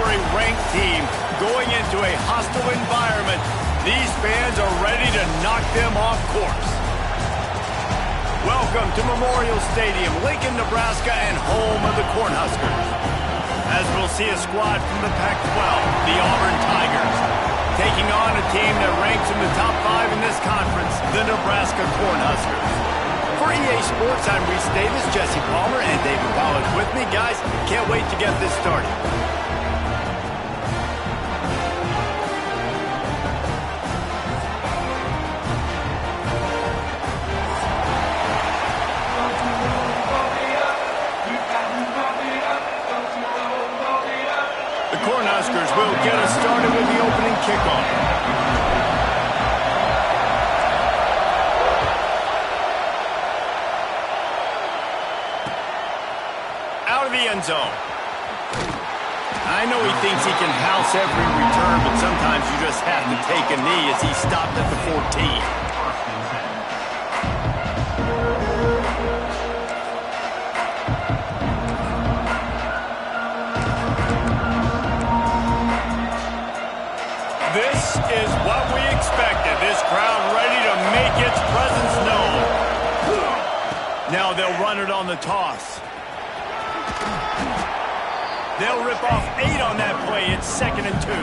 very ranked team going into a hostile environment. These fans are ready to knock them off course. Welcome to Memorial Stadium, Lincoln, Nebraska, and home of the Cornhuskers. As we'll see a squad from the Pac-12, the Auburn Tigers, taking on a team that ranks in the top 5 in this conference, the Nebraska Cornhuskers. For EA Sports, I'm Reese Davis, Jesse Palmer, and David Ballard with me. Guys, can't wait to get this started. The Cornhuskers will get us started with the opening kickoff. End zone. I know he thinks he can house every return, but sometimes you just have to take a knee as he stopped at the 14. This is what we expected. This crowd ready to make its presence known. Now they'll run it on the toss. They'll rip off 8 on that play. It's 2nd and 2.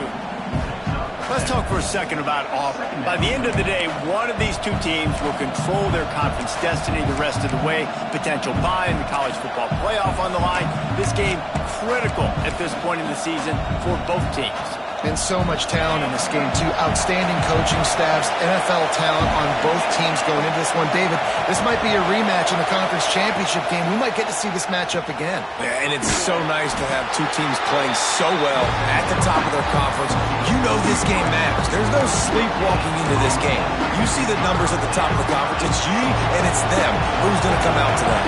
Let's talk for a second about Auburn. By the end of the day, one of these two teams will control their conference destiny the rest of the way. Potential bye in the college football playoff on the line. This game critical at this point in the season for both teams. And so much talent in this game, too. Outstanding coaching staffs, NFL talent on both teams going into this one. David, this might be a rematch in the conference championship game. We might get to see this matchup again. Yeah, and it's so nice to have two teams playing so well at the top of their conference. You know this game matters. There's no sleepwalking into this game. You see the numbers at the top of the conference. It's you and it's them. Who's going to come out today?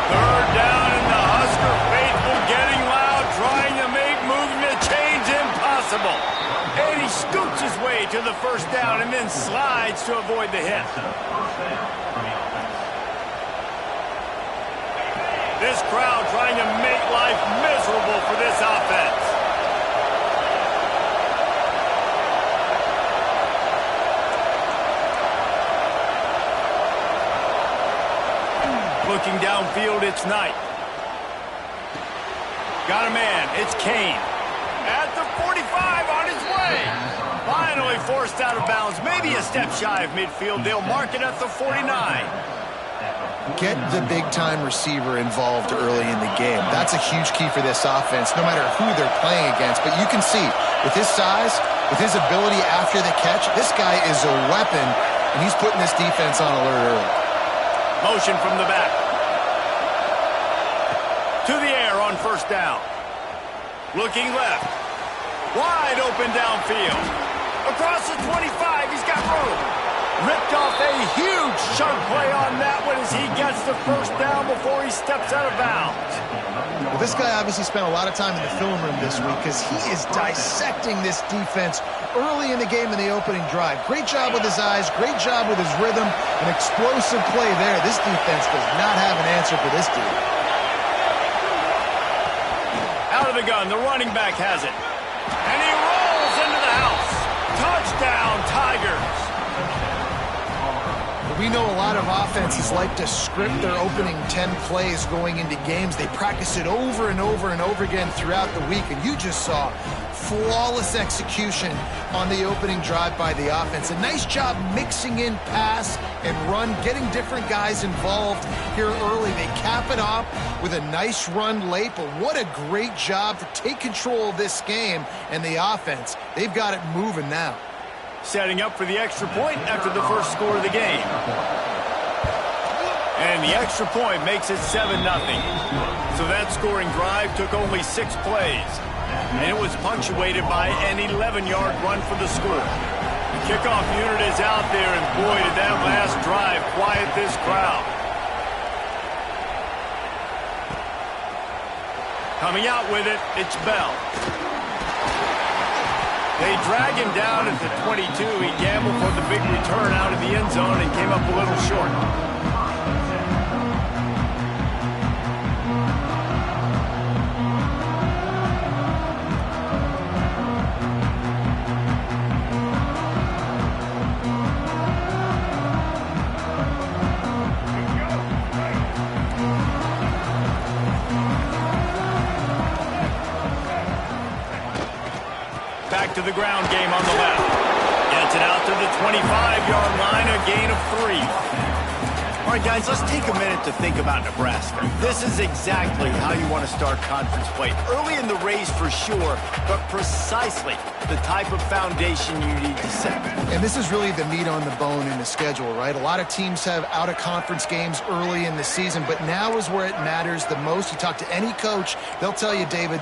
3rd down, and the Husker faithful getting loud, trying to make moving the chains impossible. And he scoots his way to the 1st down and then slides to avoid the hit. This crowd trying to make life miserable for this offense. Looking downfield, it's Knight. Got a man, it's Kane. At the 45, on his way. Finally forced out of bounds, maybe a step shy of midfield. They'll mark it at the 49. Get the big-time receiver involved early in the game. That's a huge key for this offense, no matter who they're playing against. But you can see, with his size, with his ability after the catch, this guy is a weapon, and he's putting this defense on alert early. Motion from the back. To the air on 1st down. Looking left. Wide open downfield. Across the 25, he's got room. Ripped off a huge chunk play on that one as he gets the 1st down before he steps out of bounds. Well, this guy obviously spent a lot of time in the film room this week because he is dissecting this defense early in the game in the opening drive. Great job with his eyes, great job with his rhythm, an explosive play there. This defense does not have an answer for this dude. Out of the gun, the running back has it. And he rolls into the house. Touchdown, Tigers. We know a lot of offenses like to script their opening 10 plays going into games. They practice it over and over and over again throughout the week, and you just saw flawless execution on the opening drive by the offense. A nice job mixing in pass and run, getting different guys involved here early. They cap it off with a nice run late, but what a great job to take control of this game and the offense. They've got it moving now. Setting up for the extra point after the 1st score of the game. And the extra point makes it 7-0. So that scoring drive took only 6 plays. And it was punctuated by an 11-yard run for the score. The kickoff unit is out there, and boy, did that last drive quiet this crowd. Coming out with it, it's Bell. They drag him down at the 22. He gambled for the big return out of the end zone and came up a little short. to the ground game on the left. Gets it out to the 25-yard line, a gain of 3. All right, guys, let's take a minute to think about Nebraska. This is exactly how you want to start conference play. Early in the race for sure, but precisely the type of foundation you need to set. And this is really the meat on the bone in the schedule, right? A lot of teams have out-of-conference games early in the season, but now is where it matters the most. You talk to any coach, they'll tell you, David,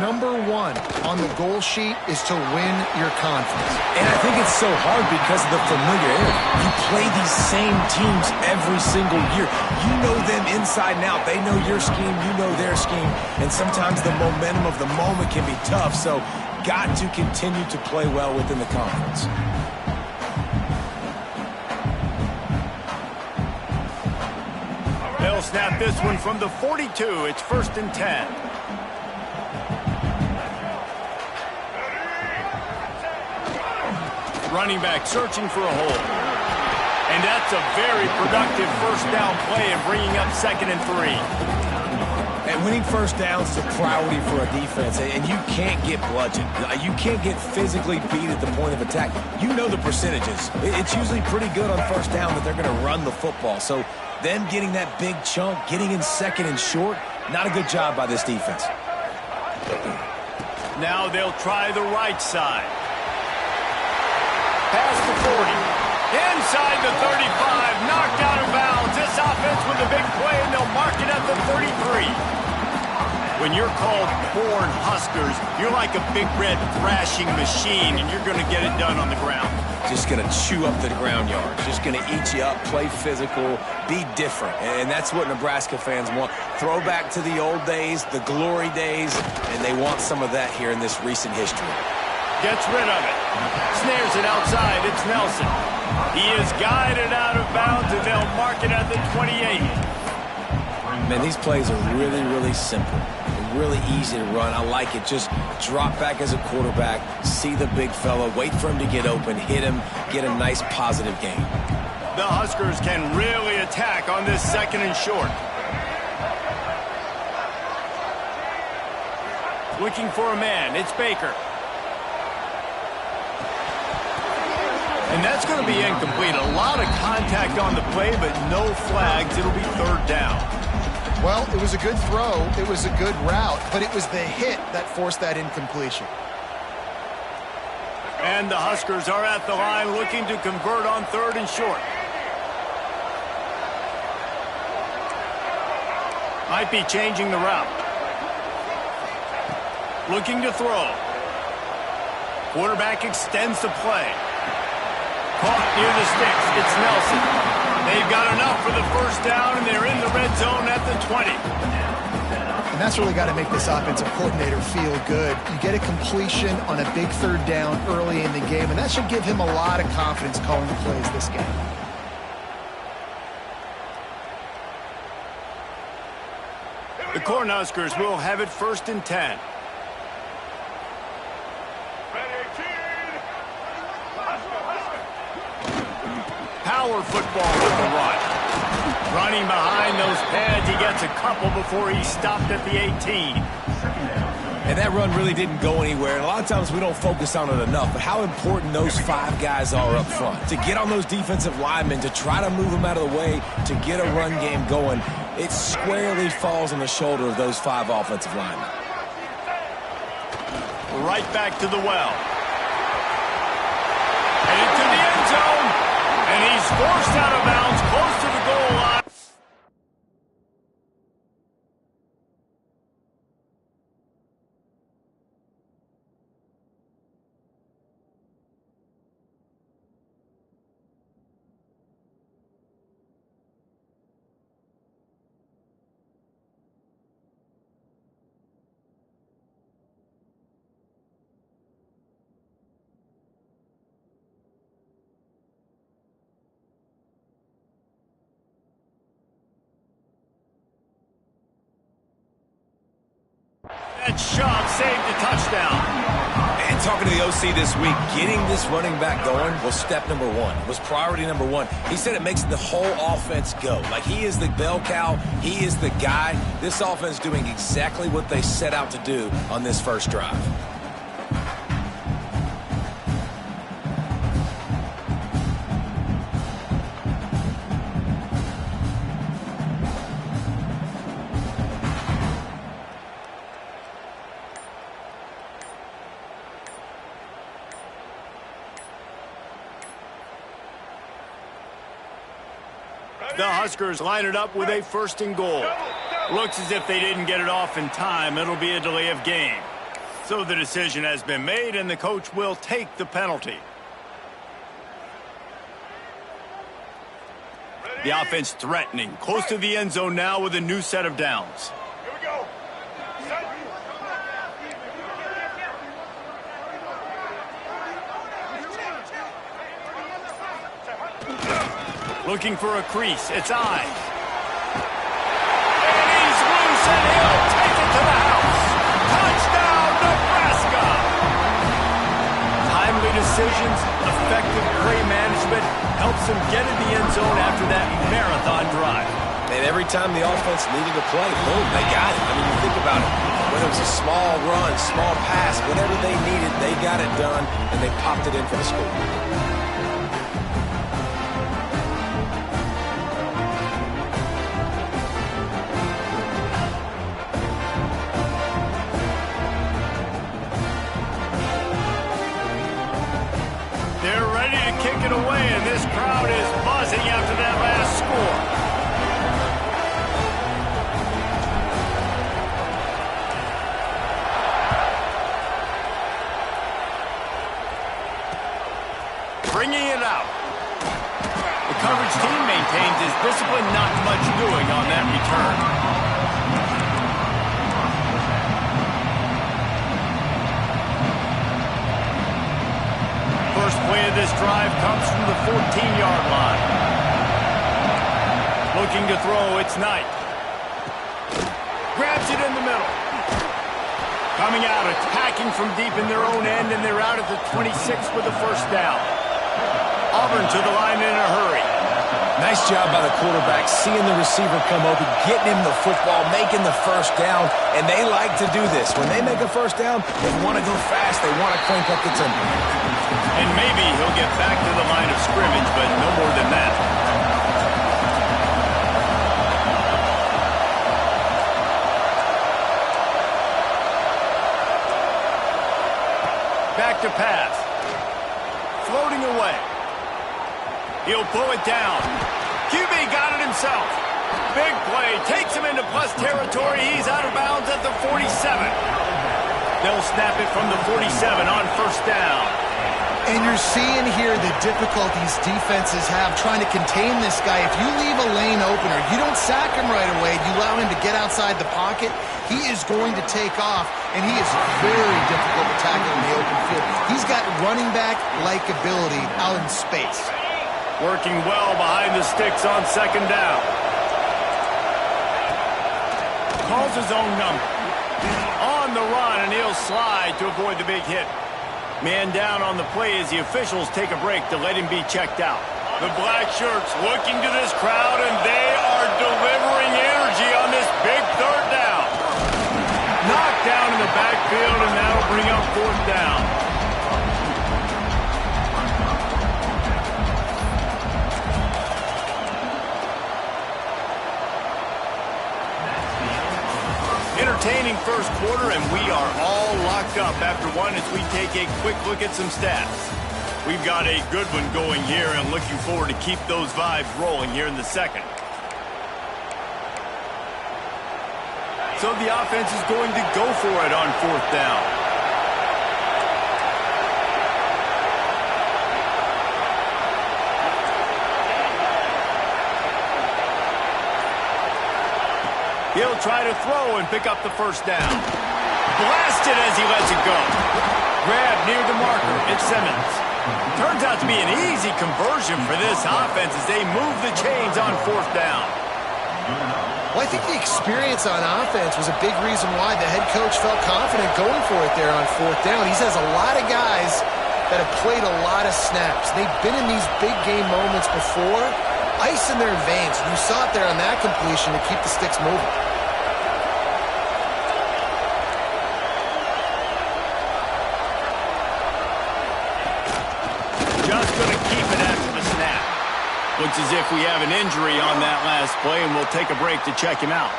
number one on the goal sheet is to win your conference. And I think it's so hard because of the familiarity. You play these same teams every single year. You know them inside and out. They know your scheme, you know their scheme, and sometimes the momentum of the moment can be tough, so got to continue to play well within the conference. They'll snap this one from the 42. It's 1st and 10. Running back searching for a hole. And that's a very productive first down play and bringing up 2nd and 3. And winning first downs is a priority for a defense, and you can't get bludgeoned. You can't get physically beat at the point of attack. You know the percentages. It's usually pretty good on first down that they're going to run the football. So them getting that big chunk, getting in 2nd and short, not a good job by this defense. Now they'll try the right side. Past the 40. Inside the 35. Knocked out of bounds. This offense with a big play, and they'll mark it at the 33. When you're called Corn Huskers, you're like a big red thrashing machine, and you're going to get it done on the ground. Just going to chew up the ground yards. Just going to eat you up, play physical, be different. And that's what Nebraska fans want. Throw back to the old days, the glory days, and they want some of that here in this recent history. Gets rid of it. Snares it outside. It's Nelson. He is guided out of bounds, and they'll mark it at the 28. Man, these plays are really, really simple. Really easy to run. I like it. Just drop back as a quarterback, see the big fella, wait for him to get open, hit him, get a nice positive gain. The Huskers can really attack on this 2nd and short. Looking for a man. It's Baker. And that's going to be incomplete. A lot of contact on the play, but no flags. It'll be 3rd down. Well, it was a good throw. It was a good route, but it was the hit that forced that incompletion. And the Huskers are at the line looking to convert on 3rd and short. Might be changing the route. Looking to throw. Quarterback extends the play. Caught near the sticks. It's Nelson. They've got enough for the first down, and they're in the red zone at the 20. And that's really got to make this offensive coordinator feel good. You get a completion on a big 3rd down early in the game, and that should give him a lot of confidence calling the plays this game. The Cornhuskers will have it 1st and 10. Power football with the run. Running behind those pads, he gets a couple before he's stopped at the 18. And that run really didn't go anywhere. And a lot of times we don't focus on it enough, but how important those 5 guys are up front. To get on those defensive linemen, to try to move them out of the way, to get a run game going, it squarely falls on the shoulder of those 5 offensive linemen. Right back to the well. And into the end zone. And he's forced out of bounds close to the goal line. That shot saved a touchdown. And talking to the OC this week, getting this running back going was step number 1. Was priority number 1. He said it makes the whole offense go. Like, he is the bell cow. He is the guy. This offense doing exactly what they set out to do on this first drive. The Huskers line it up with a 1st and goal. Looks as if they didn't get it off in time. It'll be a delay of game. So the decision has been made, and the coach will take the penalty. The offense threatening, close to the end zone now with a new set of downs. Here we go. Looking for a crease. It's Ives. And he's loose, and he'll take it to the house. Touchdown, Nebraska! Timely decisions, effective play management helps him get in the end zone after that marathon drive. And every time the offense needed to play, boom, they got it. I mean, you think about it. Whether it was a small run, small pass, whatever they needed, they got it done, and they popped it in for the score. They're ready to kick it away, and this crowd is buzzing after that last score. Bringing it out. The coverage team maintains his discipline, not much doing on that return. First play of this drive comes from the 14-yard line. Looking to throw, it's Knight. Grabs it in the middle. Coming out, attacking from deep in their own end, and they're out at the 26 with a 1st down. Auburn to the line in a hurry. Nice job by the quarterback, seeing the receiver come open, getting him the football, making the 1st down, and they like to do this. When they make a 1st down, they want to go fast. They want to crank up the tempo. And maybe he'll get back to the line of scrimmage, but no more than that. Back to pass. Floating away. He'll pull it down. QB got it himself. Big play. Takes him into plus territory. He's out of bounds at the 47. They'll snap it from the 47 on 1st down. And you're seeing here the difficulties defenses have trying to contain this guy. If you leave a lane open or you don't sack him right away, you allow him to get outside the pocket, he is going to take off, and he is very difficult to tackle in the open field. He's got running back-like ability out in space. Working well behind the sticks on 2nd down. Calls his own number. On the run, and he'll slide to avoid the big hit. Man down on the play as the officials take a break to let him be checked out. The black shirts looking to this crowd, and they are delivering energy on this big 3rd down. Knocked down in the backfield, and that'll bring up 4th down. Entertaining 1st quarter, and we are all locked up after one as we take a quick look at some stats. We've got a good one going here, and looking forward to keep those vibes rolling here in the 2nd. So the offense is going to go for it on 4th down. He'll try to throw and pick up the 1st down. Blasted as he lets it go. Grab near the marker. It's Simmons. Turns out to be an easy conversion for this offense as they move the chains on 4th down. Well, I think the experience on offense was a big reason why the head coach felt confident going for it there on 4th down. He has a lot of guys that have played a lot of snaps. They've been in these big game moments before. Ice in their veins. You saw it there on that completion to keep the sticks moving. Just going to keep it after the snap. Looks as if we have an injury on that last play, and we'll take a break to check him out.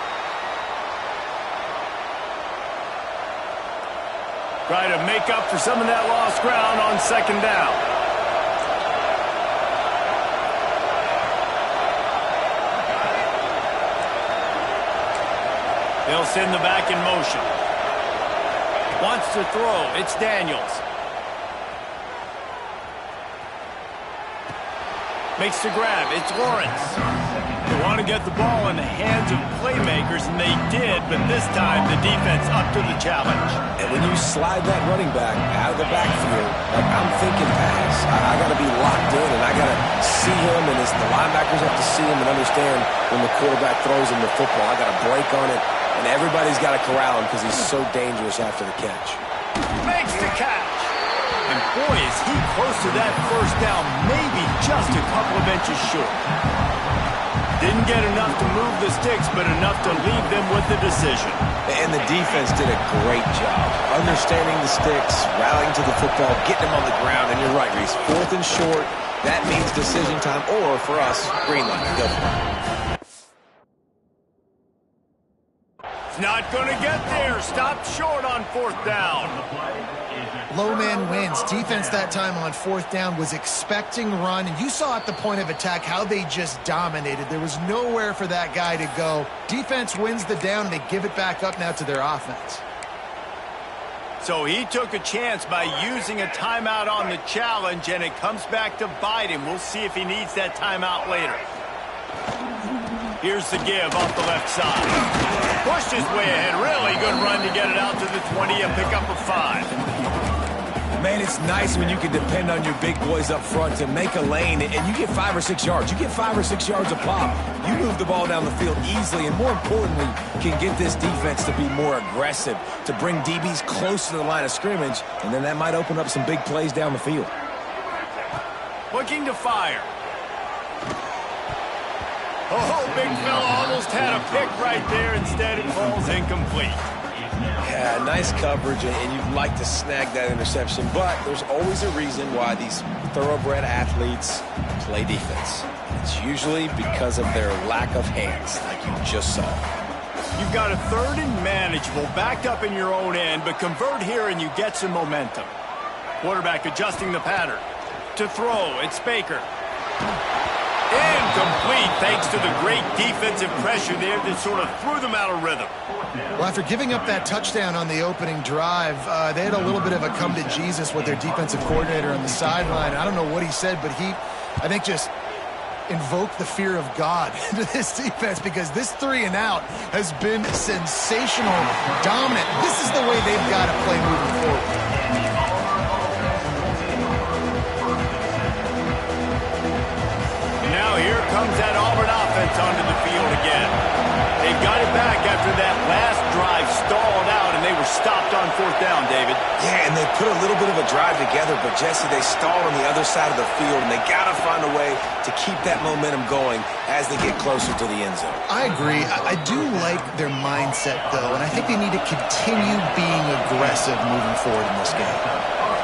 Try to make up for some of that lost ground on 2nd down. They'll send the back in motion. Wants to throw. It's Daniels. Makes the grab. It's Lawrence. They want to get the ball in the hands of playmakers, and they did, but this time the defense up to the challenge. And when you slide that running back out of the backfield, like I'm thinking pass, I got to be locked in, and I got to see him, and as the linebackers have to see him and understand when the quarterback throws him the football, I got to break on it, and everybody's got to corral him because he's so dangerous after the catch. Makes the catch. And boy, is he close to that first down, maybe just a couple of inches short. Didn't get enough to move the sticks, but enough to leave them with the decision. And the defense did a great job understanding the sticks, rallying to the football, getting them on the ground. And you're right, Reese, 4th and short, that means decision time, or for us, green light. Go for it. It's not going to get there. Stopped short on 4th down. Low man wins. Defense that time on 4th down was expecting run, and you saw at the point of attack how they just dominated. There was nowhere for that guy to go. Defense wins the down, and they give it back up now to their offense. So he took a chance by using a timeout on the challenge, and it comes back to bite him. We'll see if he needs that timeout later. Here's the give off the left side. Pushed his way ahead. Really good run to get it out to the 20, a pickup of 5. Man, it's nice when you can depend on your big boys up front to make a lane, and you get 5 or 6 yards. You get 5 or 6 yards a pop. You move the ball down the field easily, and more importantly, can get this defense to be more aggressive, to bring DBs close to the line of scrimmage, and then that might open up some big plays down the field. Looking to fire. Oh, big fella almost had a pick right there. Instead, it falls incomplete. Yeah, nice coverage, and you'd like to snag that interception, but there's always a reason why these thoroughbred athletes play defense. It's usually because of their lack of hands, like you just saw. You've got a 3rd and manageable, backed up in your own end, but convert here and you get some momentum. Quarterback adjusting the pattern. To throw, it's Baker. Incomplete, thanks to the great defensive pressure there that sort of threw them out of rhythm. Well, after giving up that touchdown on the opening drive, they had a little bit of a come to Jesus with their defensive coordinator on the sideline. I don't know what he said, but he, I think, just invoked the fear of God into this defense, because this 3 and out has been sensational, dominant. This is the way they've got to play moving forward. Now here comes that Auburn offense onto the field again. They got it back after that last drive stalled out, and they were stopped on 4th down, David. Yeah, and they put a little bit of a drive together, but, Jesse, they stalled on the other side of the field, and they got to find a way to keep that momentum going as they get closer to the end zone. I agree. I do like their mindset, though, and I think they need to continue being aggressive moving forward in this game.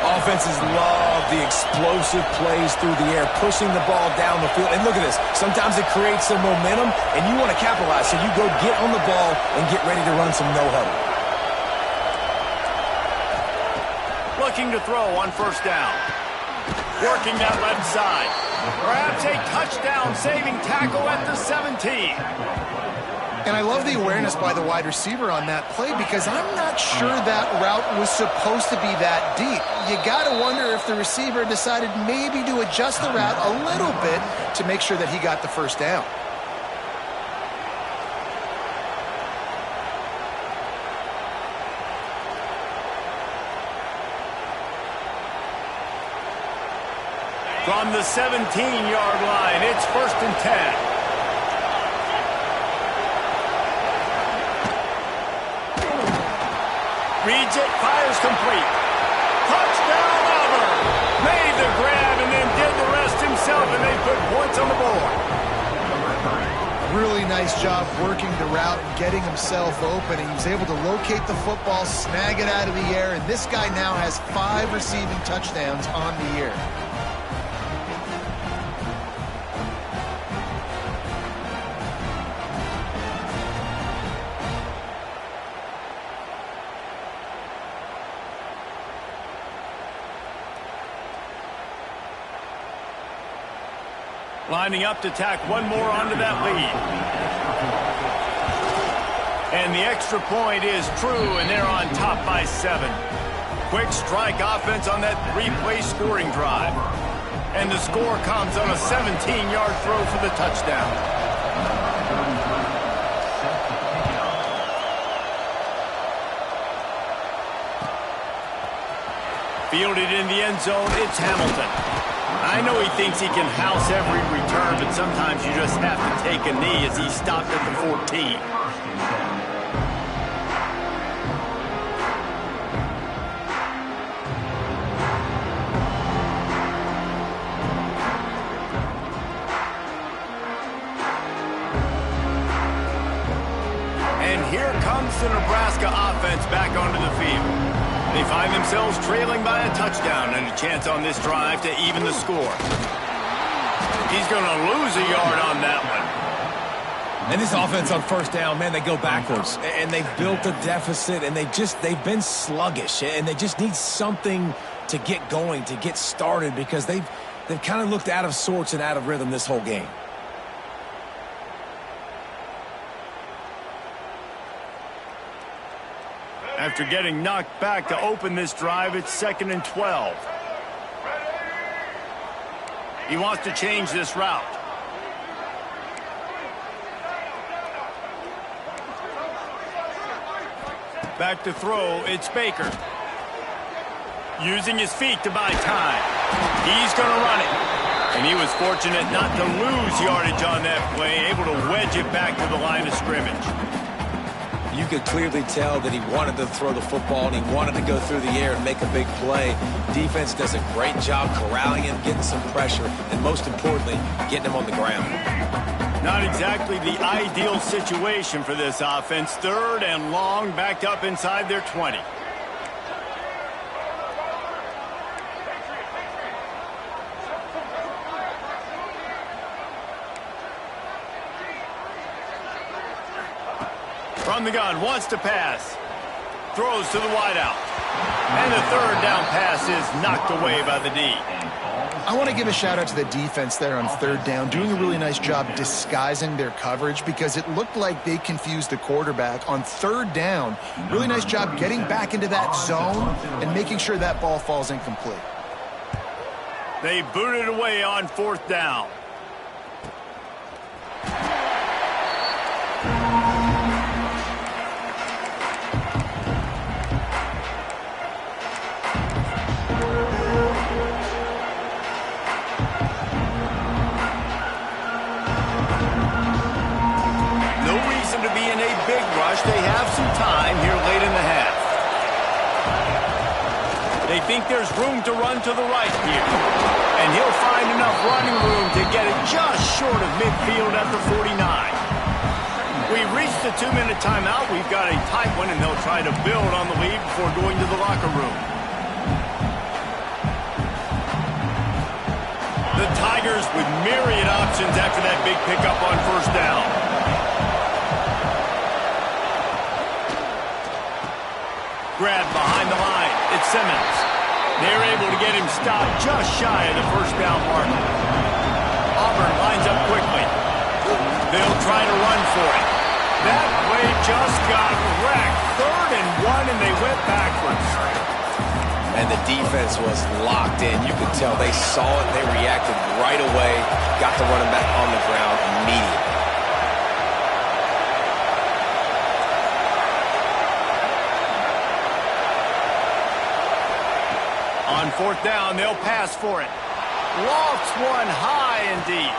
Offenses love the explosive plays through the air, pushing the ball down the field. And look at this. Sometimes it creates some momentum, and you want to capitalize. So you go get on the ball and get ready to run some no-huddle. Looking to throw on 1st down. Working that left side. Perhaps a touchdown-saving tackle at the 17. And I love the awareness by the wide receiver on that play, because I'm not sure that route was supposed to be that deep. You got to wonder if the receiver decided maybe to adjust the route a little bit to make sure that he got the 1st down. From the 17-yard line, it's 1st and 10. Reads it, fires complete. Touchdown, Auburn! Made the grab and then did the rest himself, and they put points on the board. Really nice job working the route and getting himself open. He was able to locate the football, snag it out of the air, and this guy now has 5 receiving touchdowns on the year. Lining up to tack one more onto that lead. And the extra point is true, and they're on top by 7. Quick strike offense on that 3-play scoring drive. And the score comes on a 17-yard throw for the touchdown. Fielded in the end zone, it's Hamilton. I know he thinks he can house every return, but sometimes you just have to take a knee as he stopped at the 14. And here comes the Nebraska offense back onto the field. They find themselves trailing by a touchdown and a chance on this drive to even the score. He's going to lose a yard on that one. And this offense on first down, man, they go backwards. And they've built a deficit, and they've been sluggish. And they just need something to get going, to get started, because they've kind of looked out of sorts and out of rhythm this whole game. After getting knocked back to open this drive, it's 2nd and 12. He wants to change this route. Back to throw, it's Baker. Using his feet to buy time. He's going to run it. And he was fortunate not to lose yardage on that play, able to wedge it back to the line of scrimmage. You could clearly tell that he wanted to throw the football and he wanted to go through the air and make a big play. Defense does a great job corralling him, getting some pressure, and most importantly, getting him on the ground. Not exactly the ideal situation for this offense. 3rd and long, backed up inside their 20. From the gun, wants to pass. Throws to the wideout. And the 3rd down pass is knocked away by the D. I want to give a shout out to the defense there on 3rd down, doing a really nice job disguising their coverage because it looked like they confused the quarterback on 3rd down. Really nice job getting back into that zone and making sure that ball falls incomplete. They booted away on 4th down. They have some time here late in the half. They think there's room to run to the right here. And he'll find enough running room to get it just short of midfield at the 49. We've reached the 2-minute timeout. We've got a tight one, and they'll try to build on the lead before going to the locker room. The Tigers with myriad options after that big pickup on 1st down. Grab behind the line. It's Simmons. They're able to get him stopped just shy of the 1st down mark. Auburn lines up quickly. They'll try to run for it. That play just got wrecked. 3rd and 1, and they went backwards. And the defense was locked in. You could tell they saw it. They reacted right away. Got the running back on the ground immediately. On 4th down, they'll pass for it. Lofts one high and deep.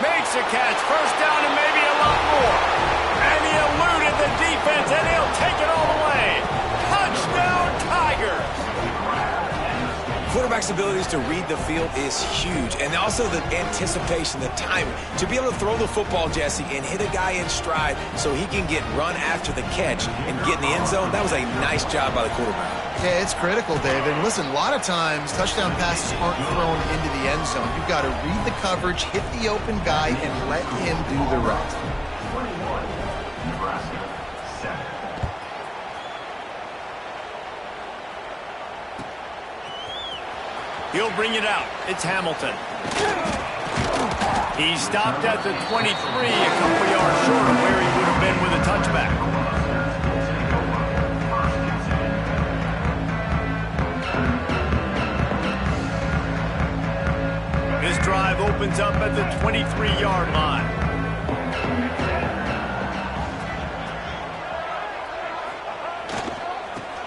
Makes a catch, 1st down and maybe a lot more. And he eluded the defense, and he'll take it all the way. Touchdown, Tigers! Quarterback's abilities to read the field is huge, and also the anticipation, the timing. To be able to throw the football, Jesse, and hit a guy in stride so he can get run after the catch and get in the end zone, that was a nice job by the quarterback. Yeah, it's critical, David. And listen, a lot of times touchdown passes aren't thrown into the end zone. You've got to read the coverage, hit the open guy, and let him do the rest. 21, Nebraska, 7. He'll bring it out. It's Hamilton. He stopped at the 23, a couple yards short of where he would have been with a touchback. opens up at the 23-yard line.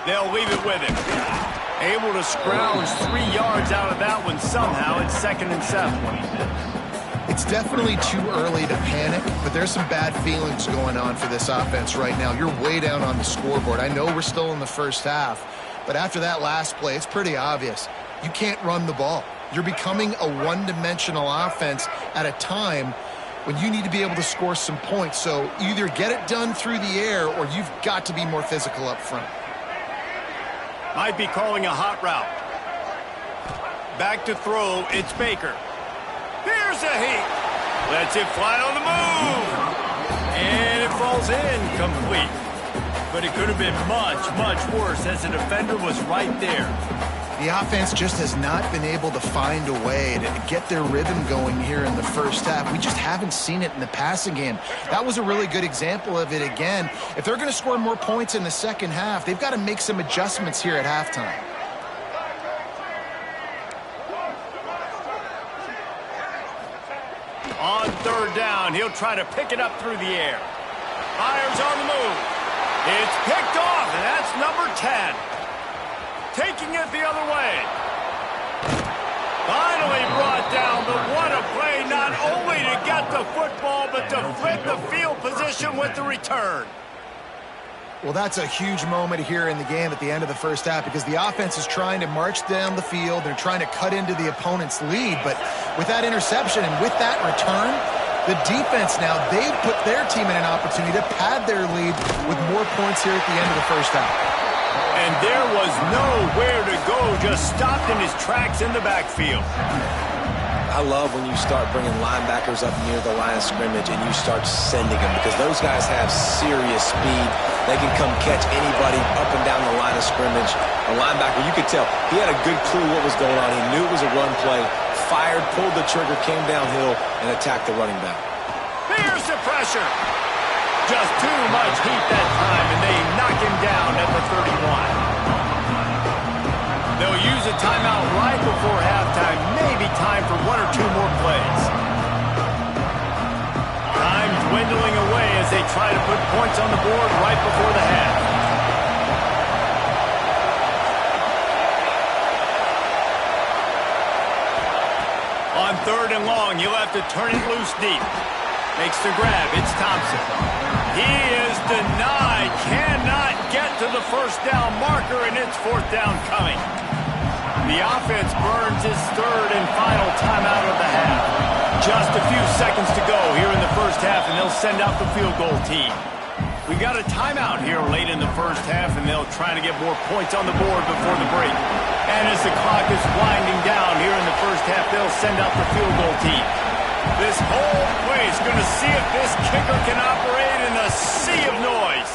They'll leave it with him. Able to scrounge 3 yards out of that one somehow. It's 2nd and 7. It's definitely too early to panic, but there's some bad feelings going on for this offense right now. You're way down on the scoreboard. I know we're still in the first half, but after that last play, it's pretty obvious. You can't run the ball. You're becoming a one-dimensional offense at a time when you need to be able to score some points. So either get it done through the air or you've got to be more physical up front. Might be calling a hot route. Back to throw, it's Baker. Here's a heat. Lets it fly on the move. And it falls in complete. But it could have been much, much worse as the defender was right there. The offense just has not been able to find a way to get their rhythm going here in the first half. We just haven't seen it in the passing game. That was a really good example of it again. If they're going to score more points in the second half, they've got to make some adjustments here at halftime. On 3rd down, he'll try to pick it up through the air. Fires on the move. It's picked off, and that's number 10. Taking it the other way. Finally brought down, but what a play, not only to get the football, but to flip the field position with the return. Well, that's a huge moment here in the game at the end of the first half because the offense is trying to march down the field. They're trying to cut into the opponent's lead, but with that interception and with that return, the defense now, they've put their team in an opportunity to pad their lead with more points here at the end of the first half. And there was nowhere to go, just stopped in his tracks in the backfield. I love when you start bringing linebackers up near the line of scrimmage and you start sending them because those guys have serious speed. They can come catch anybody up and down the line of scrimmage. A linebacker, you could tell, he had a good clue what was going on. He knew it was a run play, fired, pulled the trigger, came downhill, and attacked the running back. Here's the pressure. Just too much heat that time, and they knock him down at the 31. They'll use a timeout right before halftime. Maybe time for 1 or 2 more plays. Time dwindling away as they try to put points on the board right before the half. On 3rd and long, he'll have to turn it loose deep. Makes the grab. It's Thompson. He is denied. Cannot get to the first down marker, and it's 4th down coming. The offense burns its 3rd and final timeout of the half. Just a few seconds to go here in the first half, and they'll send out the field goal team. We got a timeout here late in the first half, and they'll try to get more points on the board before the break. And as the clock is winding down here in the first half, they'll send out the field goal team. This whole place is going to see if this kicker can operate in a sea of noise.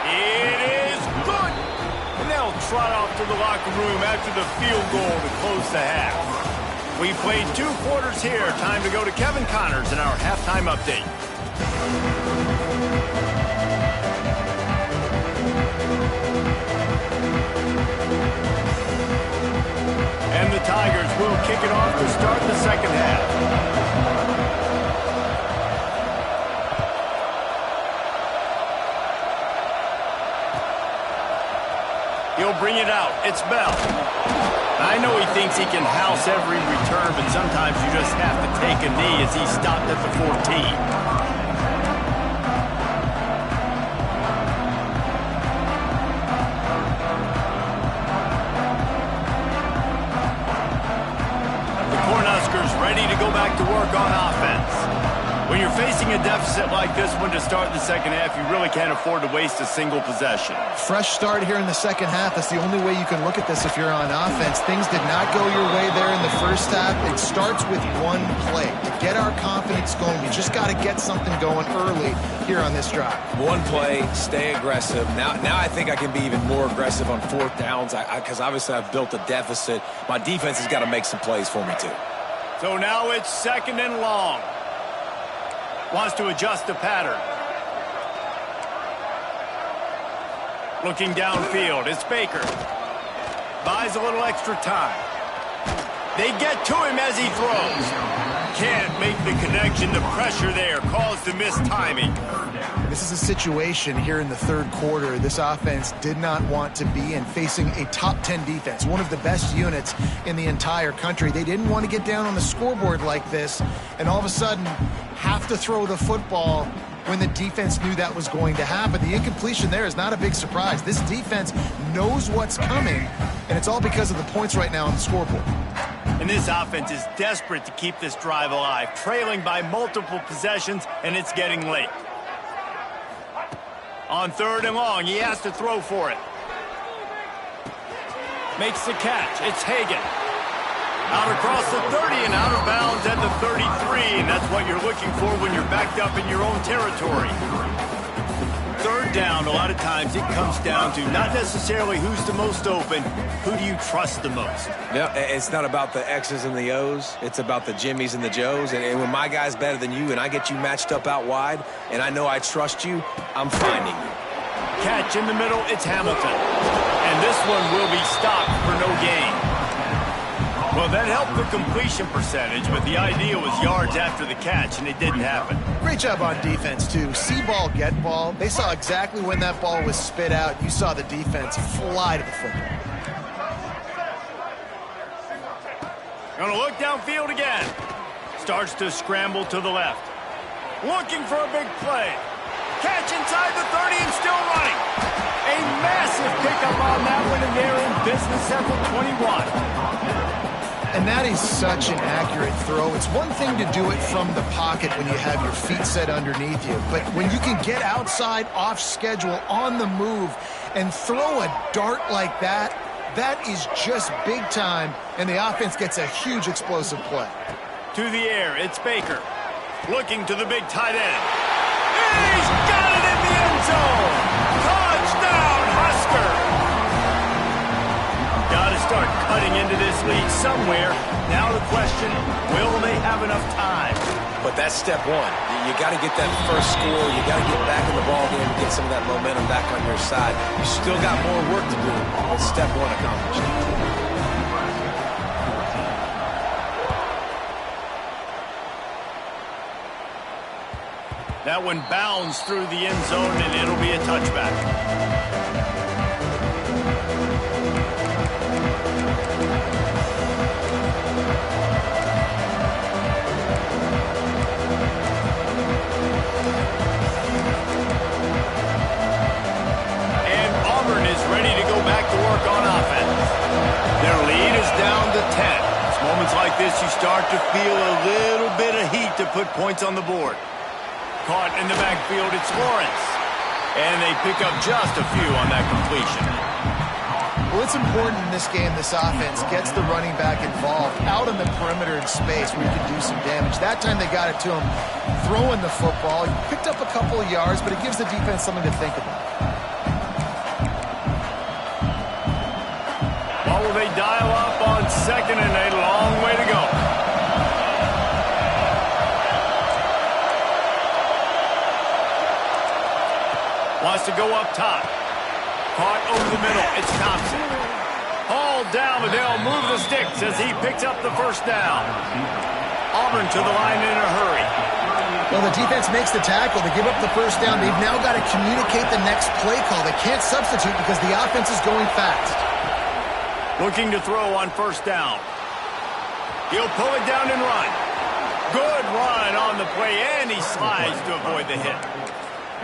It is good. And they'll trot off to the locker room after the field goal to close the half. We played 2 quarters here. Time to go to Kevin Connors in our halftime update. And the Tigers will kick it off to start the second half. He'll bring it out. It's Bell. I know he thinks he can house every return, but sometimes you just have to take a knee as he stopped at the 14. Ready to go back to work on offense. When you're facing a deficit like this one to start the second half, you really can't afford to waste a single possession. Fresh start here in the second half. That's the only way you can look at this if you're on offense. Things did not go your way there in the first half. It starts with one play. To get our confidence going, we just got to get something going early here on this drive. One play, stay aggressive. Now I think I can be even more aggressive on 4th downs because obviously I've built a deficit. My defense has got to make some plays for me too. So now it's 2nd and long. Wants to adjust the pattern. Looking downfield, it's Baker. Buys a little extra time. They get to him as he throws. Can't make the connection. The pressure there caused the missed timing. This is a situation here in the third quarter this offense did not want to be in, facing a top 10 defense, one of the best units in the entire country. They didn't want to get down on the scoreboard like this and all of a sudden have to throw the football when the defense knew that was going to happen. The incompletion there is not a big surprise. This defense knows what's coming, and it's all because of the points right now on the scoreboard. And this offense is desperate to keep this drive alive, trailing by multiple possessions, and it's getting late. On 3rd and long, he has to throw for it. Makes the catch. It's Hagan. Out across the 30 and out of bounds at the 33, and that's what you're looking for when you're backed up in your own territory. 3rd down, a lot of times it comes down to not necessarily who's the most open, who do you trust the most? Yeah, it's not about the X's and the O's. It's about the Jimmies and the Joes. And when my guy's better than you and I get you matched up out wide and I know I trust you, I'm finding you. Catch in the middle, it's Hamilton. And this one will be stopped for no gain. Well, that helped the completion percentage, but the idea was yards after the catch, and it didn't happen. Great job on defense, too. See ball, get ball. They saw exactly when that ball was spit out. You saw the defense fly to the football. Gonna look downfield again. Starts to scramble to the left. Looking for a big play. Catch inside the 30 and still running. A massive pickup on that one, and they're in business at the 21. And that is such an accurate throw. It's one thing to do it from the pocket when you have your feet set underneath you, but when you can get outside, off schedule, on the move, and throw a dart like that, that is just big time, and the offense gets a huge explosive play. To the air, it's Baker. Looking to the big tight end. He's got it in the end zone! Touchdown, Husker! Gotta start cutting into this lead somewhere. Now the question, will they have enough time? But that's step one. You got to get that first score. You got to get back in the ball game and get some of that momentum back on your side. You still got more work to do, but step one accomplished. That one bounds through the end zone, and it'll be a touchback. On offense. Their lead is down to 10. It's moments like this you start to feel a little bit of heat to put points on the board. Caught in the backfield, it's Lawrence. And they pick up just a few on that completion. Well, it's important in this game this offense gets the running back involved out on the perimeter in space where you can do some damage. That time they got it to him throwing the football. He picked up a couple of yards, but it gives the defense something to think about. They dial up on 2nd and a long way to go. Wants to go up top. Caught over the middle. It's Thompson. Hauled down, but they'll move the sticks as he picks up the first down. Auburn to the line in a hurry. Well, the defense makes the tackle. They give up the first down. They've now got to communicate the next play call. They can't substitute because the offense is going fast. Looking to throw on first down. He'll pull it down and run. Good run on the play, and he slides to avoid the hit.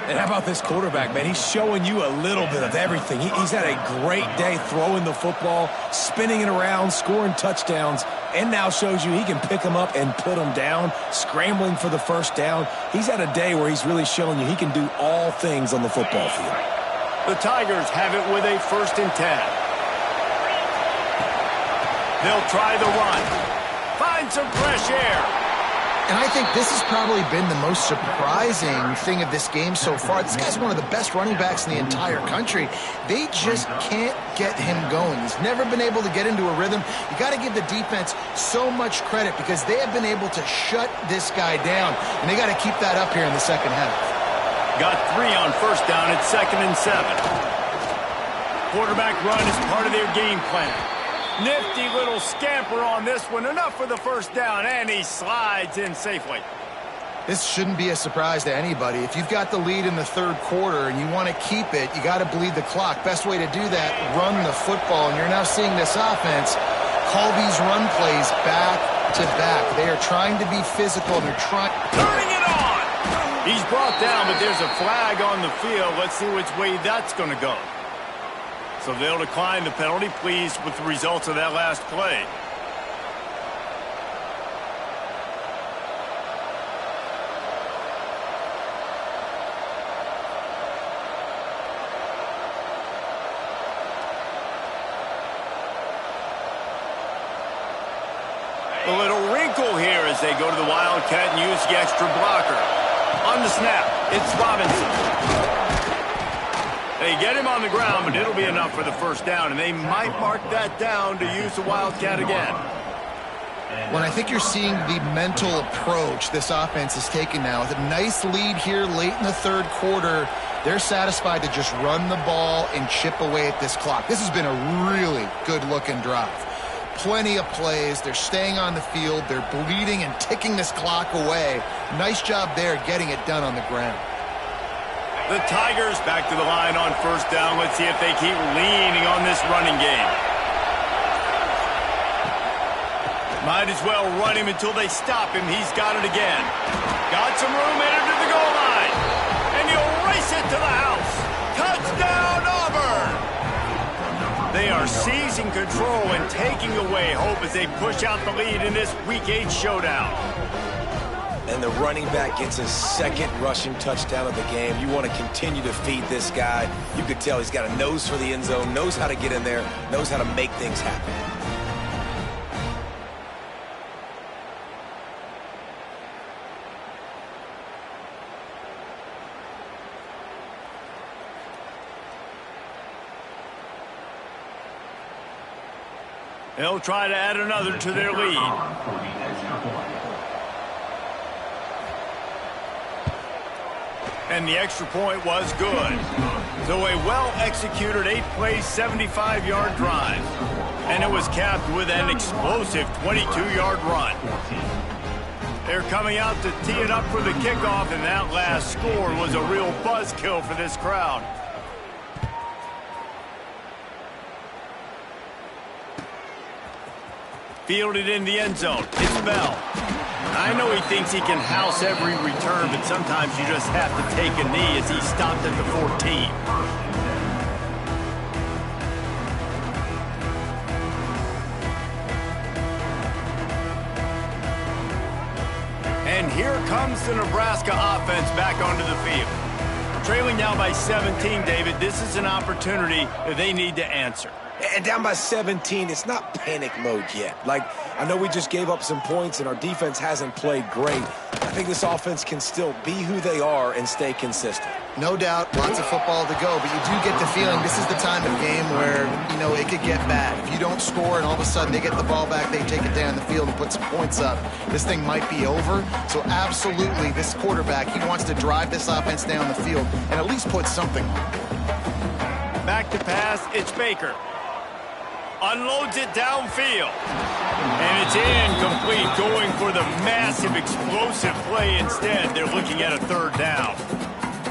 And how about this quarterback, man? He's showing you a little bit of everything. He's had a great day throwing the football, spinning it around, scoring touchdowns, and now shows you he can pick them up and put them down, scrambling for the first down. He's had a day where he's really showing you he can do all things on the football field. The Tigers have it with a 1st and 10. They'll try the run. Find some fresh air. And I think this has probably been the most surprising thing of this game so far. This guy's one of the best running backs in the entire country. They just can't get him going. He's never been able to get into a rhythm. You got to give the defense so much credit because they have been able to shut this guy down. And they got to keep that up here in the second half. Got 3 on first down at 2nd and 7. Quarterback run is part of their game plan. Nifty little scamper on this one. Enough for the first down, and he slides in safely. This shouldn't be a surprise to anybody. If you've got the lead in the third quarter and you want to keep it, you got to bleed the clock. Best way to do that, run the football. And you're now seeing this offense call these run plays back to back. They are trying to be physical. They're trying. Turning it on! He's brought down, but there's a flag on the field. Let's see which way that's going to go. So they'll decline the penalty, pleased with the results of that last play. A little wrinkle here as they go to the Wildcat and use the extra blocker. On the snap, it's Robinson. They get him on the ground, but it'll be enough for the first down, and they might mark that down to use the Wildcat again. Well, I think you're seeing the mental approach this offense is taking now. With a nice lead here late in the third quarter, they're satisfied to just run the ball and chip away at this clock. This has been a really good-looking drive. Plenty of plays. They're staying on the field. They're bleeding and ticking this clock away. Nice job there getting it done on the ground. The Tigers back to the line on first down. Let's see if they keep leaning on this running game. Might as well run him until they stop him. He's got it again. Got some room headed to the goal line. And he'll race it to the house. Touchdown, Auburn! They are seizing control and taking away hope as they push out the lead in this Week 8 showdown. And the running back gets his second rushing touchdown of the game. You want to continue to feed this guy. You could tell he's got a nose for the end zone, knows how to get in there, knows how to make things happen. They'll try to add another to their lead. And the extra point was good. So a well-executed 8-play, 75-yard drive. And it was capped with an explosive 22-yard run. They're coming out to tee it up for the kickoff, and that last score was a real buzzkill for this crowd. Fielded in the end zone. It's Bell. I know he thinks he can house every return, but sometimes you just have to take a knee as he stopped at the 14. And here comes the Nebraska offense back onto the field. Trailing now by 17, David, this is an opportunity that they need to answer. And down by 17, it's not panic mode yet. Like, I know we just gave up some points and our defense hasn't played great. I think this offense can still be who they are and stay consistent. No doubt, lots of football to go, but you do get the feeling this is the time of game where, you know, it could get bad. If you don't score and all of a sudden they get the ball back, they take it down the field and put some points up, this thing might be over. So absolutely, this quarterback, he wants to drive this offense down the field and at least put something on the board. Back to pass, it's Baker. Unloads it downfield. And it's incomplete, going for the massive explosive play instead. They're looking at a third down.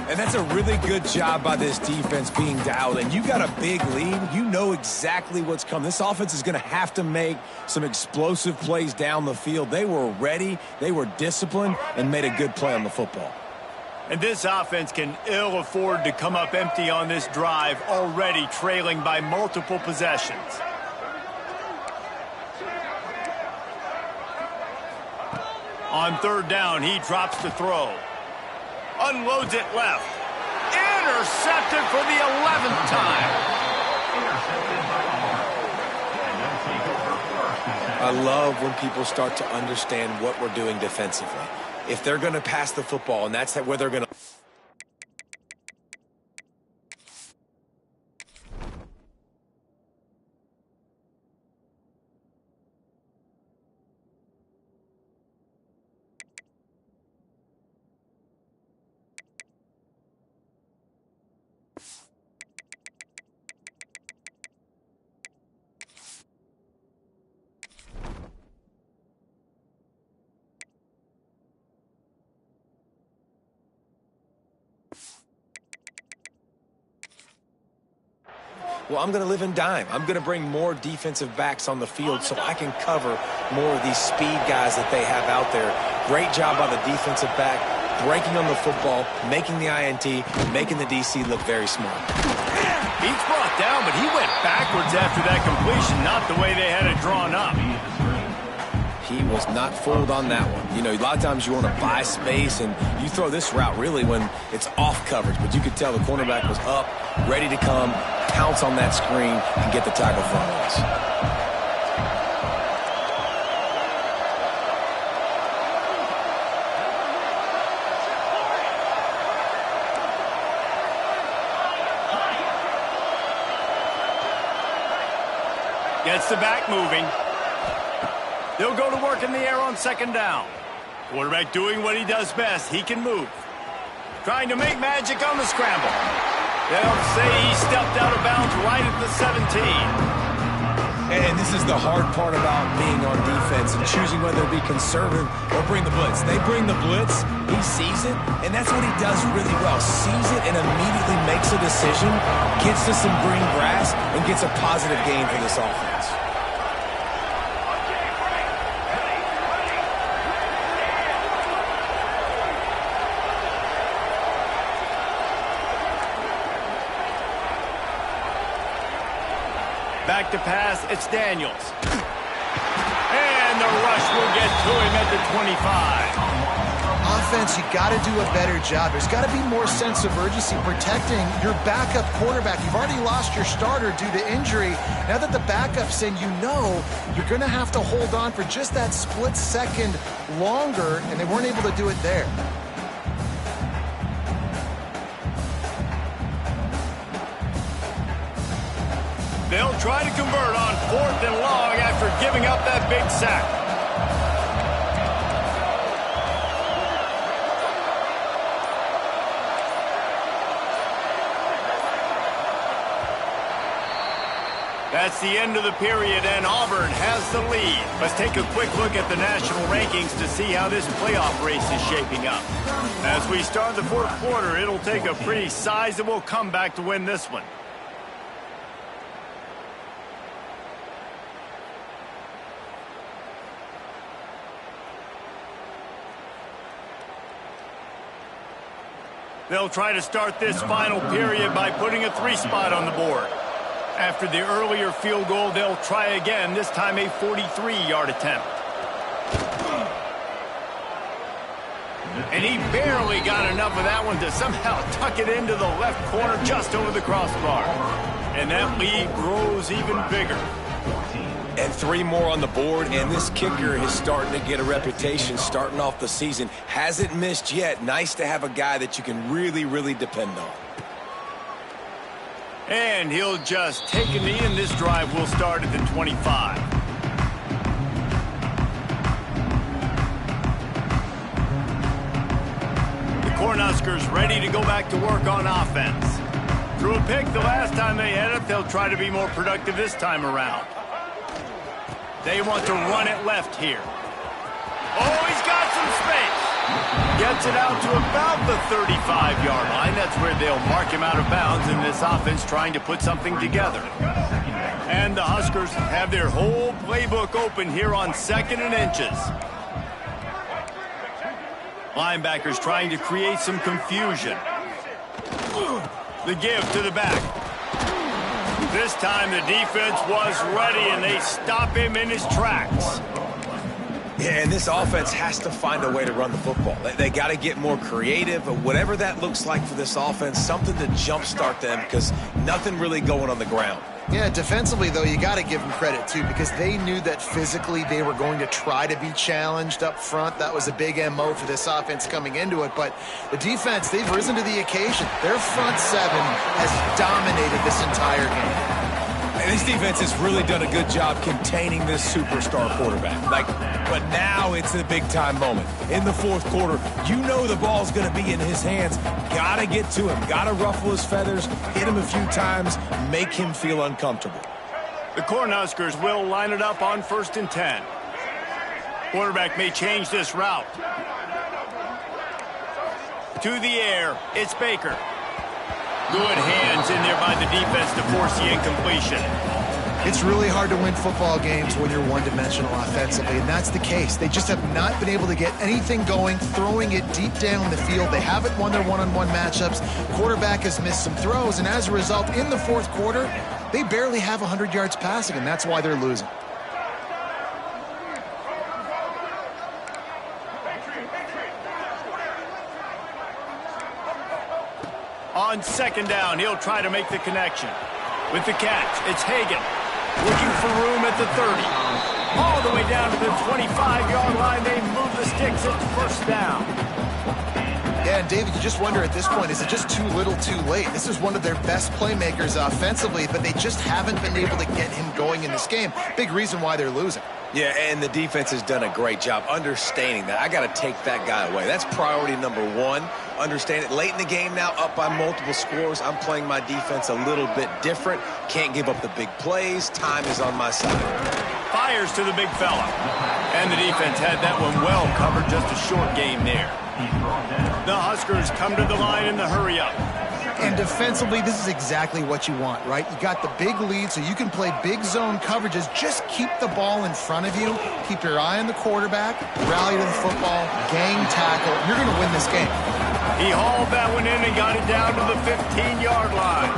And that's a really good job by this defense being dialed in. You got a big lead. You know exactly what's coming. This offense is going to have to make some explosive plays down the field. They were ready, they were disciplined, and made a good play on the football. And this offense can ill afford to come up empty on this drive, already trailing by multiple possessions. On third down, he drops the throw. Unloads it left. Intercepted for the 11th time. I love when people start to understand what we're doing defensively. If they're going to pass the football, and that's where they're going to... Well, I'm going to live and dime. I'm going to bring more defensive backs on the field so I can cover more of these speed guys that they have out there. Great job by the defensive back, breaking on the football, making the INT, making the DC look very smart. He's brought down, but he went backwards after that completion, not the way they had it drawn up. He was not fooled on that one. You know, a lot of times you want to buy space, and you throw this route really when it's off coverage. But you could tell the cornerback was up, ready to come, pounce on that screen, and get the tackle for a loss. Gets the back moving. They'll go to work in the air on second down. Quarterback doing what he does best. He can move. Trying to make magic on the scramble. They'll say he stepped out of bounds right at the 17. And this is the hard part about being on defense and choosing whether to be conservative or bring the blitz. They bring the blitz, he sees it, and that's what he does really well. Sees it and immediately makes a decision, gets to some green grass, and gets a positive gain for this offense. Back to pass, it's Daniels. And the rush will get to him at the 25. Offense, you got to do a better job. There's got to be more sense of urgency protecting your backup quarterback. You've already lost your starter due to injury. Now that the backup's in, you know you're going to have to hold on for just that split second longer, and they weren't able to do it there. They'll try to convert on 4th and long after giving up that big sack. That's the end of the period, and Auburn has the lead. Let's take a quick look at the national rankings to see how this playoff race is shaping up. As we start the fourth quarter, it'll take a pretty sizable comeback to win this one. They'll try to start this final period by putting a 3-spot on the board. After the earlier field goal, they'll try again, this time a 43-yard attempt. And he barely got enough of that one to somehow tuck it into the left corner just over the crossbar. And that lead grows even bigger. And 3 more on the board, and this kicker is starting to get a reputation starting off the season. Hasn't missed yet. Nice to have a guy that you can really, really depend on. And he'll just take a knee, and this drive will start at the 25. The Cornhuskers ready to go back to work on offense. Threw a pick the last time they had it. They'll try to be more productive this time around. They want to run it left here. Oh, he's got some space. Gets it out to about the 35-yard line. That's where they'll mark him out of bounds in this offense trying to put something together. And the Huskers have their whole playbook open here on 2nd and inches. Linebackers trying to create some confusion. The give to the back. This time the defense was ready, and they stop him in his tracks. Yeah, and this offense has to find a way to run the football. They got to get more creative, whatever that looks like for this offense, something to jumpstart them because nothing really going on the ground. Yeah, defensively, though, you got to give them credit, too, because they knew that physically they were going to try to be challenged up front. That was a big MO for this offense coming into it. But the defense, they've risen to the occasion. Their front 7 has dominated this entire game. And this defense has really done a good job containing this superstar quarterback. But now it's the big-time moment. In the fourth quarter, you know the ball's going to be in his hands. Got to get to him. Got to ruffle his feathers, hit him a few times, make him feel uncomfortable. The Cornhuskers will line it up on 1st and 10. Quarterback may change this route. To the air, it's Baker. Good hands in there by the defense to force the incompletion. It's really hard to win football games when you're one-dimensional offensively, and that's the case. They just have not been able to get anything going, throwing it deep down the field. They haven't won their one-on-one matchups. Quarterback has missed some throws, and as a result, in the fourth quarter, they barely have 100 yards passing, and that's why they're losing. On second down, he'll try to make the connection. With the catch, it's Hagan. Looking for room at the 30. All the way down to the 25-yard line. They move the sticks. It's first down. Yeah, and David, you just wonder at this point, is it just too little too late? This is one of their best playmakers offensively, but they just haven't been able to get him going in this game. Big reason why they're losing. Yeah, and the defense has done a great job understanding that. I got to take that guy away. That's priority number one. Understand it. Late in the game now, up by multiple scores. I'm playing my defense a little bit different. Can't give up the big plays. Time is on my side. Fires to the big fella. And the defense had that one well covered. Just a short game there. The Huskers come to the line in the hurry-up. And defensively, this is exactly what you want, right? You got the big lead, so you can play big zone coverages. Just keep the ball in front of you. Keep your eye on the quarterback. Rally to the football. Gang tackle. You're going to win this game. He hauled that one in and got it down to the 15-yard line.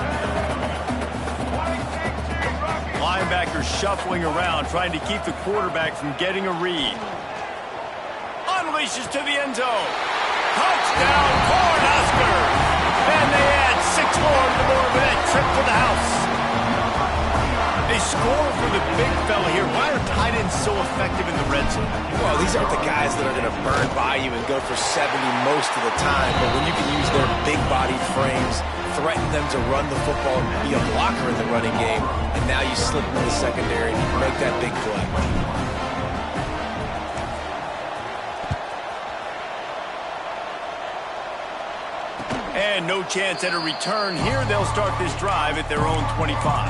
Linebacker shuffling around, trying to keep the quarterback from getting a read. Unleashes to the end zone. Touchdown, Cornhuskers! And they add 6 more to the board with that trip to the house. They score for the big fella here. Why are tight ends so effective in the red zone? Well, these aren't the guys that are going to burn by you and go for 70 most of the time, but when you can use their big-bodied frames, threaten them to run the football and be a blocker in the running game, and now you slip into the secondary and make that big play. And no chance at a return here. They'll start this drive at their own 25.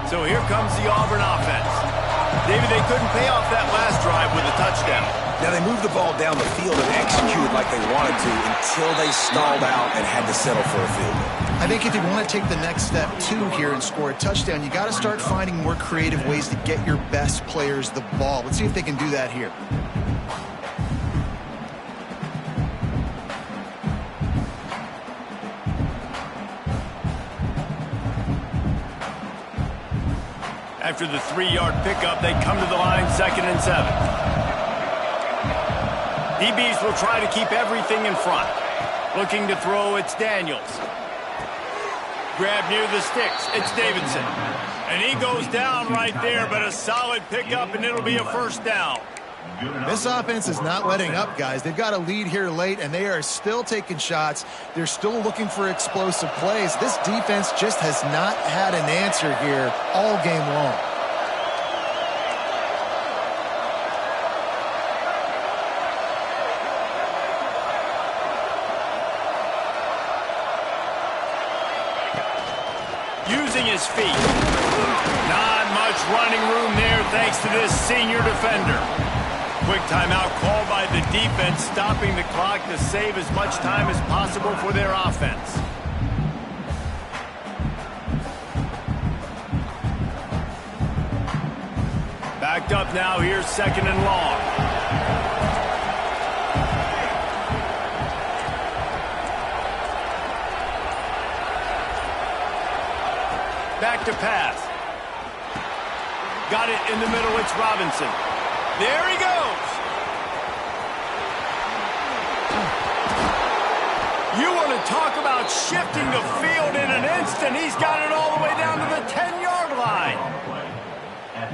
So here comes the Auburn offense. David, they couldn't pay off that last drive with a touchdown. Now, they moved the ball down the field and executed like they wanted to until they stalled out and had to settle for a field goal. I think if you want to take the next step, too, here and score a touchdown, you got to start finding more creative ways to get your best players the ball. Let's see if they can do that here. After the 3-yard pickup, they come to the line, 2nd and 7. DBs will try to keep everything in front. Looking to throw, it's Daniels. Grab near the sticks, it's Davidson. And he goes down right there, but a solid pickup, and it'll be a first down. This offense is not letting up, guys. They've got a lead here late, and they are still taking shots. They're still looking for explosive plays. This defense just has not had an answer here all game long. Using his feet. Not much running room there thanks to this senior defender. Quick timeout called by the defense, stopping the clock to save as much time as possible for their offense. Backed up now, here's 2nd and long. Back to pass. Got it in the middle, it's Robinson. There he goes. You want to talk about shifting the field in an instant. He's got it all the way down to the 10-yard line.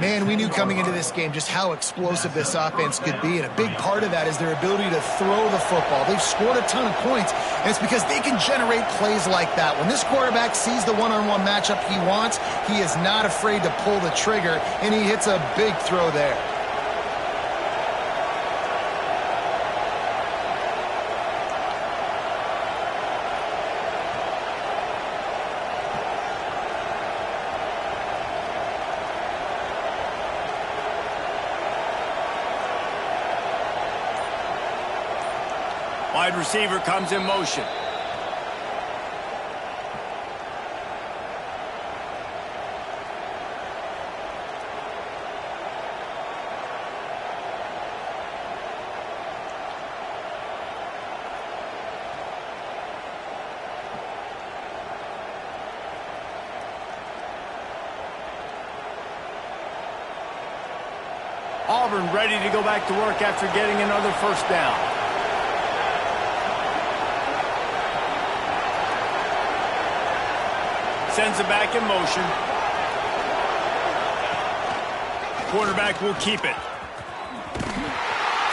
Man, we knew coming into this game just how explosive this offense could be, and a big part of that is their ability to throw the football. They've scored a ton of points, and it's because they can generate plays like that. When this quarterback sees the one-on-one matchup he wants, he is not afraid to pull the trigger, and he hits a big throw there. Wide receiver comes in motion. Auburn ready to go back to work after getting another first down. Sends it back in motion. Quarterback will keep it.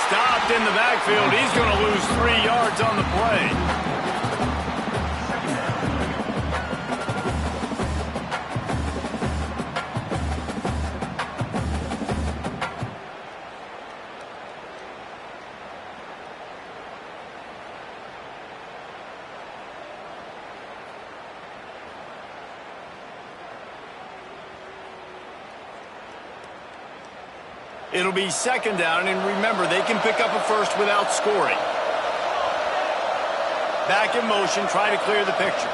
Stopped in the backfield. He's going to lose 3 yards on the play. It'll be second down, and remember, they can pick up a first without scoring. Back in motion, try to clear the picture.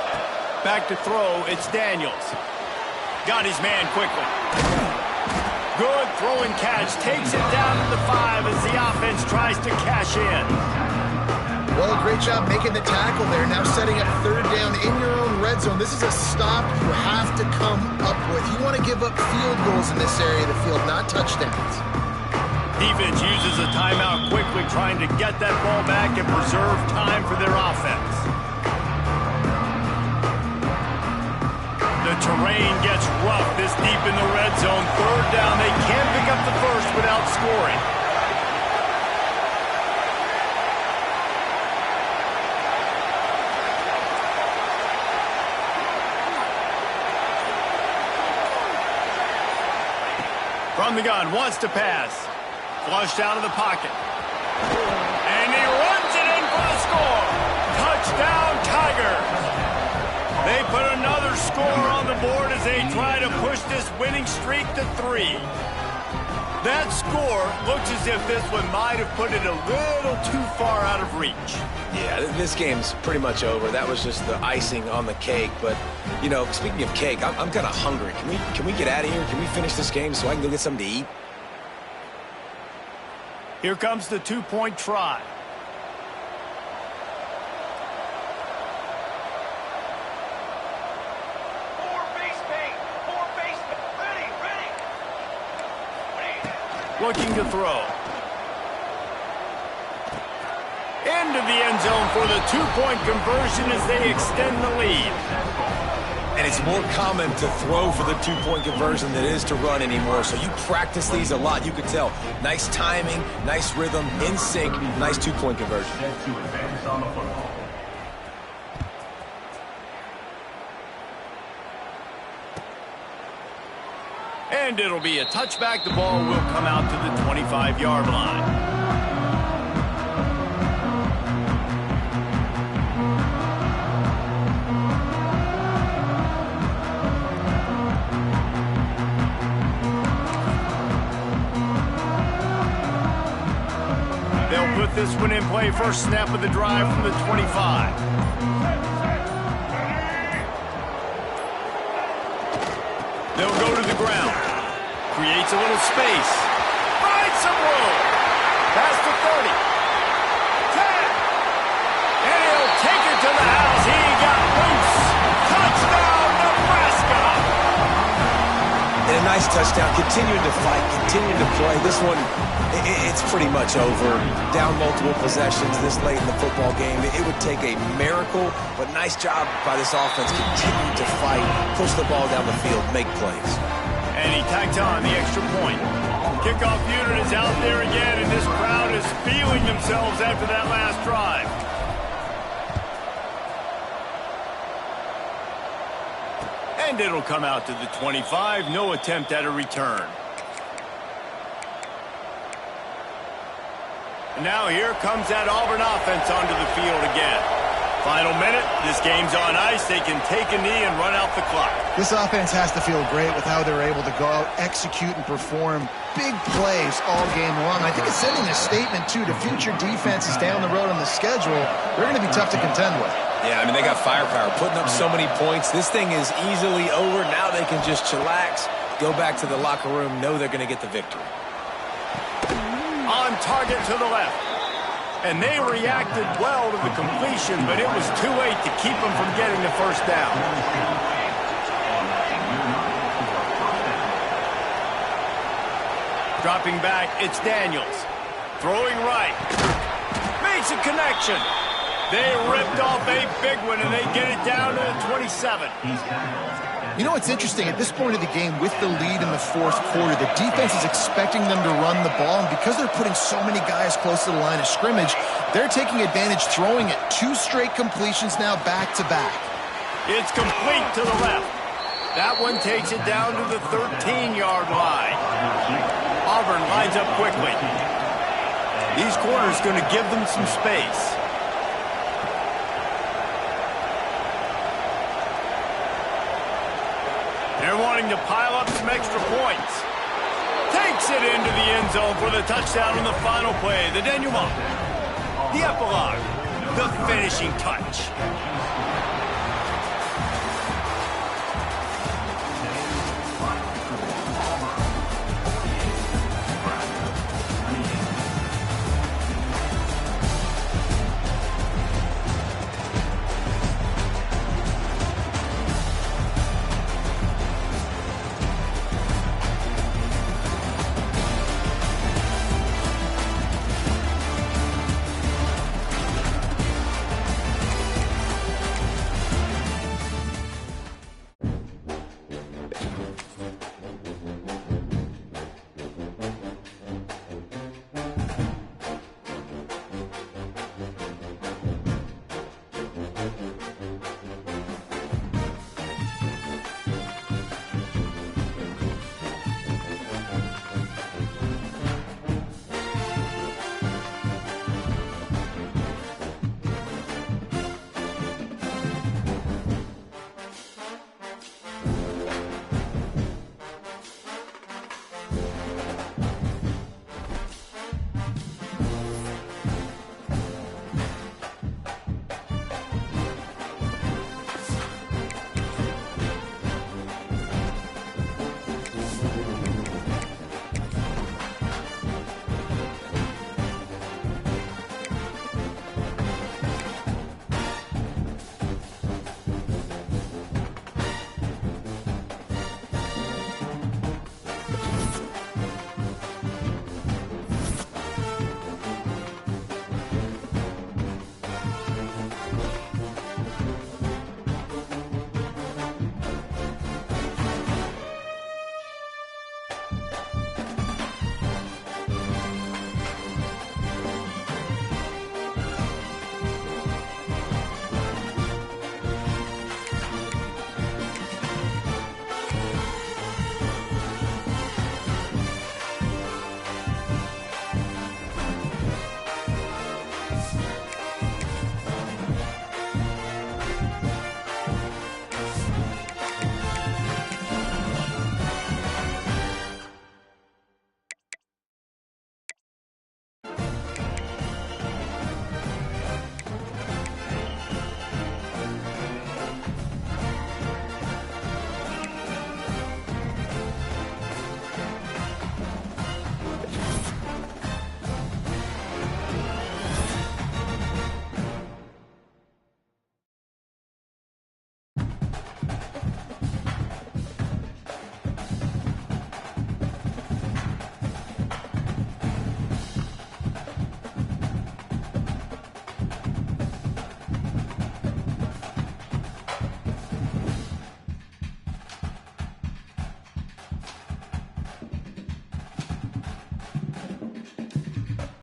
Back to throw, it's Daniels. Got his man quickly. Good throw and catch. Takes it down to the 5 as the offense tries to cash in. Well, great job making the tackle there. Now setting up third down in your own red zone. This is a stop you have to come up with. You want to give up field goals in this area of the field, not touchdowns. Defense uses a timeout quickly, trying to get that ball back and preserve time for their offense. The terrain gets rough this deep in the red zone. Third down, they can't pick up the first without scoring. From the gun, wants to pass. Flushed out of the pocket. And he runs it in for the score. Touchdown, Tigers. They put another score on the board as they try to push this winning streak to 3. That score looks as if this one might have put it a little too far out of reach. Yeah, this game's pretty much over. That was just the icing on the cake. But, you know, speaking of cake, I'm kind of hungry. Can we get out of here? Can we finish this game so I can go get something to eat? Here comes the 2-point try. Looking to throw. Into the end zone for the 2-point conversion as they extend the lead. And it's more common to throw for the 2-point conversion than it is to run anymore. So you practice these a lot. You could tell. Nice timing, nice rhythm, in sync, nice 2-point conversion. And it'll be a touchback. The ball will come out to the 25-yard line. They'll put this one in play. First snap of the drive from the 25. They'll go to the ground. Creates a little space. Finds some room. Past the 30. 10. And he'll take it to the house. He got loose. Touchdown, Nebraska. And a nice touchdown. Continuing to fight, continuing to play. This one, it's pretty much over. Down multiple possessions this late in the football game. It would take a miracle, but nice job by this offense. Continue to fight, push the ball down the field, make plays. And he tacked on the extra point. Kickoff unit is out there again, and this crowd is feeling themselves after that last drive. And it'll come out to the 25. No attempt at a return. And now here comes that Auburn offense onto the field again. Final minute. This game's on ice. They can take a knee and run out the clock. This offense has to feel great with how they're able to go out, execute, and perform big plays all game long. I think it's sending a statement, too, to future defenses down the road on the schedule. They're going to be tough to contend with. Yeah, I mean, they got firepower, putting up so many points. This thing is easily over. Now they can just chillax, go back to the locker room, know they're going to get the victory. On target to the left. And they reacted well to the completion, but it was too late to keep them from getting the first down. Dropping back, it's Daniels. Throwing right. Makes a connection. They ripped off a big one, and they get it down to the 27. You know what's interesting? At this point of the game, with the lead in the fourth quarter, the defense is expecting them to run the ball, and because they're putting so many guys close to the line of scrimmage, they're taking advantage, throwing it. 2 straight completions now back-to-back. It's complete to the left. That one takes it down to the 13-yard line. Auburn lines up quickly. These corners going to give them some space. They're wanting to pile up some extra points. Takes it into the end zone for the touchdown on the final play. The denouement. The epilogue. The finishing touch.